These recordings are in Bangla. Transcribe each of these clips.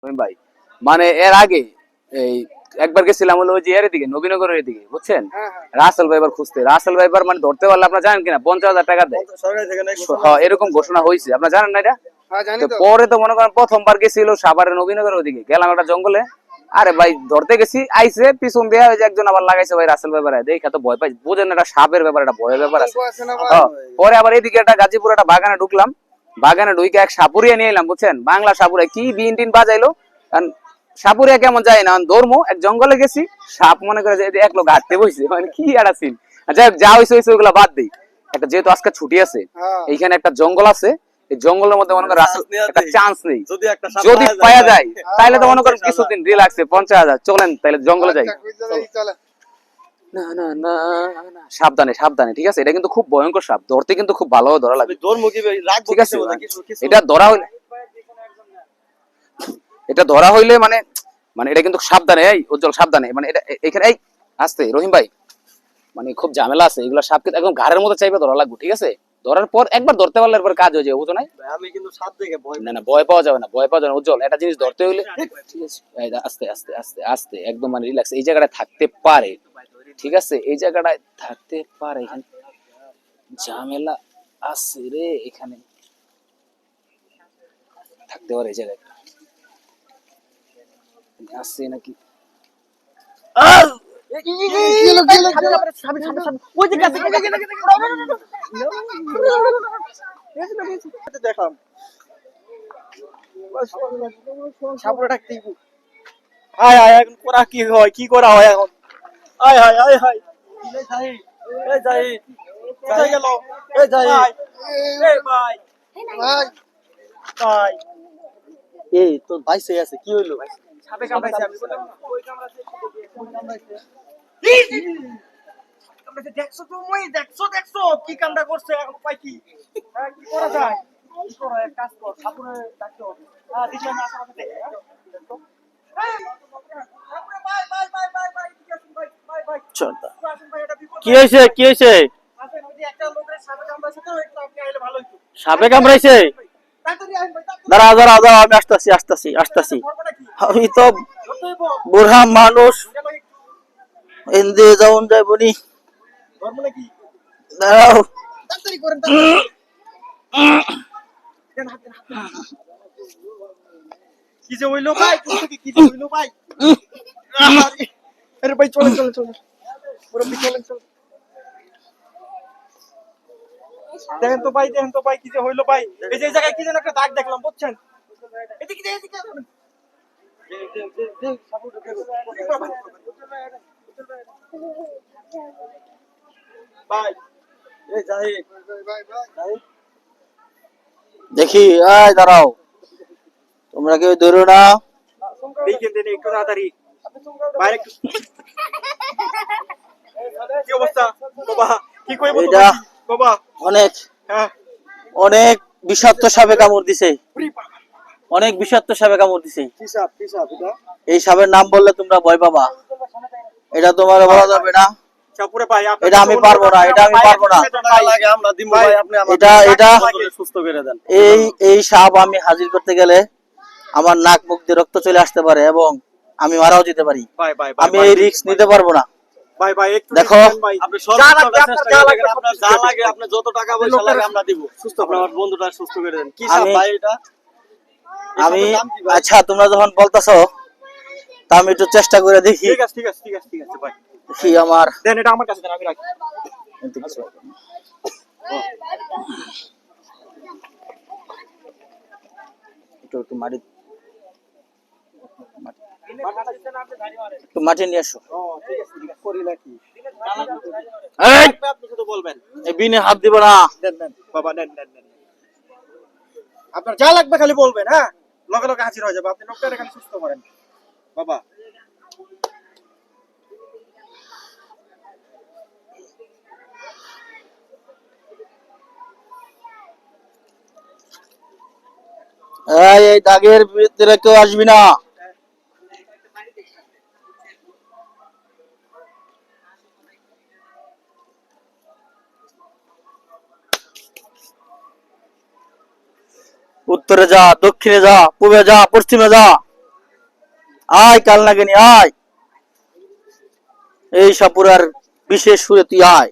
ভাই মানে এর আগে এই একবার গেছিলাম হলো ওই যে এর দিকে নবীনগরের দিকে বুঝছেন, রাসেল ভাইবার খুঁজতে। রাসেল ভাইবার মানে ধরতে পারলে আপনারা জানেন কিনা 50,000 টাকা দেয়। হ্যাঁ এরকম ঘোষণা হয়েছে, আপনারা জানেন না এটা? পরে তো মনে করেন প্রথমবার গেছিল সাভারের নবীনগরের ওদিকে, গেলাম একটা জঙ্গলে। আরে ভাই ধরতে গেছি, আইসে পিছন দিয়ে ওই যে একজন আবার লাগাইছে ভাই রাসেল ভাইবার, দেখে তো ভয় পাই, বুঝেন একটা সাপের ব্যাপার, একটা ভয়ের ব্যাপার আছে। পরে আবার এইদিকে একটা গাজীপুর একটা বাগানে ঢুকলাম, বাগানে ঢুকে এক সাপুরিয়া নিয়ে এলাম বুঝছেন, বাংলা সাপুরিয়া, কি বিন টিন বাজাইলো। কারণ সাপুরিয়া কেমন যায় না ধর্ম, এক জঙ্গলে গেছি, সাপ মনে করে যে এক লোক হাঁটতে বসছে, মানে কি একটা সিন। যাই হোক, যা হয়েছে হয়েছে, ওগুলা বাদ দিই। একটা যেহেতু আজকে ছুটি আছে, এইখানে একটা জঙ্গল আছে, এই জঙ্গলের মধ্যে মনে করেন একটা চান্স নেই, যদি পাওয়া যায় তাহলে তো মনে করেন কিছুদিন রিল্যাক্সে 50,000 চলেন তাহলে জঙ্গলে যাই। না না না না, সাবধানে সাবধানে, ঠিক আছে? এটা কিন্তু খুব ভয়ঙ্কর সাপ, ধরতে কিন্তু খুব ভালো ধরা লাগবে, ঠিক আছে? এটা ধরা হইলে, এটা ধরা হইলে মানে মানে এটা কিন্তু সাবধানে, এই উজ্জ্বল সাবধানে, মানে এটা এখানে এই আস্তে রহিম ভাই, মানে খুব ঝামেলা আছে এগুলো, সাপ কিন্তু একদম ঘাড়ের মতো চাইবে ধরা লাগবে, ঠিক আছে? ধরার পর একবার ধরতে পারলে এরপর কাজ হয়ে যাবে, বুঝো নাই? আমি কিন্তু সাপ দেখে ভয় না না, ভয় পাওয়া যাবে না, ভয় পাওয়া যাবে না উজ্জ্বল, একটা জিনিস ধরতে হইলে ঠিক আছে আস্তে আস্তে আস্তে আস্তে একদম মানে রিল্যাক্স, এই জায়গাটায় থাকতে পারে, ঠিক আছে? এই জায়গাটায় থাকতে পারে, এখানে ঝামেলা আছে রে, এখানে থাকতে পারে, এই জায়গায় আছে নাকি? দেখলাম সাপুরে ডাকতে আয় আয়, এখন করা কি হয়, কি করা হয় এখন? আয় হায় আয় হায়, এই যাই যাই গেল, এই যাই এই ভাই ভাই ভাই, এই তোর ভাই সে আছে, কি হইলো? সাপে কামড়াইছে, আমি বললাম ওই কামড়াইছে, ওই কামড়াইছে, কামড়াইছে, দেখছো তুমি, দেখছো দেখছো কি কামড়া করছে, এখন পাই কি? হ্যাঁ কি করা যায়, কি করা, এক কাজ কর, সাপুরে ডাকতে হবে। হ্যাঁ দিছি আমি আশেপাশে দেখি, কি হয়েছে, কি হয়েছে? সাপে কামড়াইছে? দাঁড়াও দাঁড়াও দাঁড়াও, আমি আসতেছি আসতেছি আসতেছি, আমি তো বুড়া মানুষ, এনদে যাওন যাইবনি, দাঁড়াও। কি যে হইলো ভাই, কি যে হইলো ভাই, আরে ভাই চলেন চলেন চলেন, মুরব্বি চলেন চলেন, দেখেন তো ভাই, দেখেন তো ভাই কি যে হইলো ভাই, এই যে জায়গায় কি যেন একটা দাগ দেখলাম বুঝছেন, এদিকে এদিকে ভাই, এই যাই দেখি, আয় দাঁড়াও, তোমরা কেউ ধরো না, দেখেন দেন একটু তাড়াতাড়ি বাইরে একটু, কি অবস্থা বাবা, কি কইব এটা বাবা? অনেক, হ্যাঁ অনেক বিষাক্ত সাপে কামড় দিছে, অনেক বিষাক্ত সাপে কামড় দিছে। কি সাপ, কি সাপ এটা? এই সাপের নাম বললে তোমরা ভয় পাবা, এটা তোমার বলা যাবে না, চাপুরে ভাই এটা আমি পারবো না, এটা আমি পারবো না, লাগে আমরা দিমু ভাই, আপনি এটা এটা সুস্থ করে দেন। এই সাপ আমি হাজির করতে গেলে আমার নাক মুখ দিয়ে রক্ত চলে আসতে পারে এবং আমি মারাও যেতে পারি, আমি এই রিস্ক নিতে পারবো না। ভাই ভাই একটু দেখো, আপনি যা লাগে আপনি যত টাকা পয়সা লাগে আমরা দিব, সুস্থ করে আমার বন্ধুটা সুস্থ করে দেন। কি সাপ ভাই এটা? আমি আচ্ছা তোমরা যখন বলতাছো তা আমি একটু চেষ্টা করে দেখি। ঠিক আছে ঠিক আছে ঠিক আছে ঠিক আছে ভাই, কি আমার দেন, এটা আমার কাছে দেন, আমি রাখি। একটু মাটি, একটু মাটি নিয়ে আসো। বিনে হাত দিব না, বাবা নেন নেন নেন, আপনার যা লাগবে খালি বলবেন, হ্যাঁ লগে লগে হাজির হয়ে যাবে, আপনি লোকটারে খালি সুস্থ করেন বাবা। এই দাগের ভিতরে কেউ আসবি না, উত্তরে যা, দক্ষিণে যা, পূর্বে যা, পশ্চিমে যা, আয় কাল নাগিনী আয়, এই সাপুরার বিশেষ সুরে তুই আয়।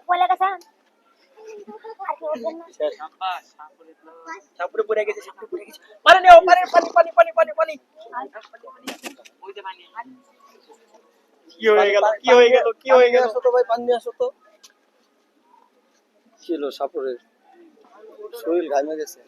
বলে গেছে আর কি উঠবেন না সাপুরে পড়ে গেছে, সাপুরে পড়ে গেছে। পানি নাও, পানি পানি পানি পানি পানি পানি। কি হয়ে গেল, কি হয়ে গেল, কি হয়ে গেল? আসো তো ভাই, পানি নিয়ে আসো তো। ছিল সাপুরের শরীর ঘামে গেছে।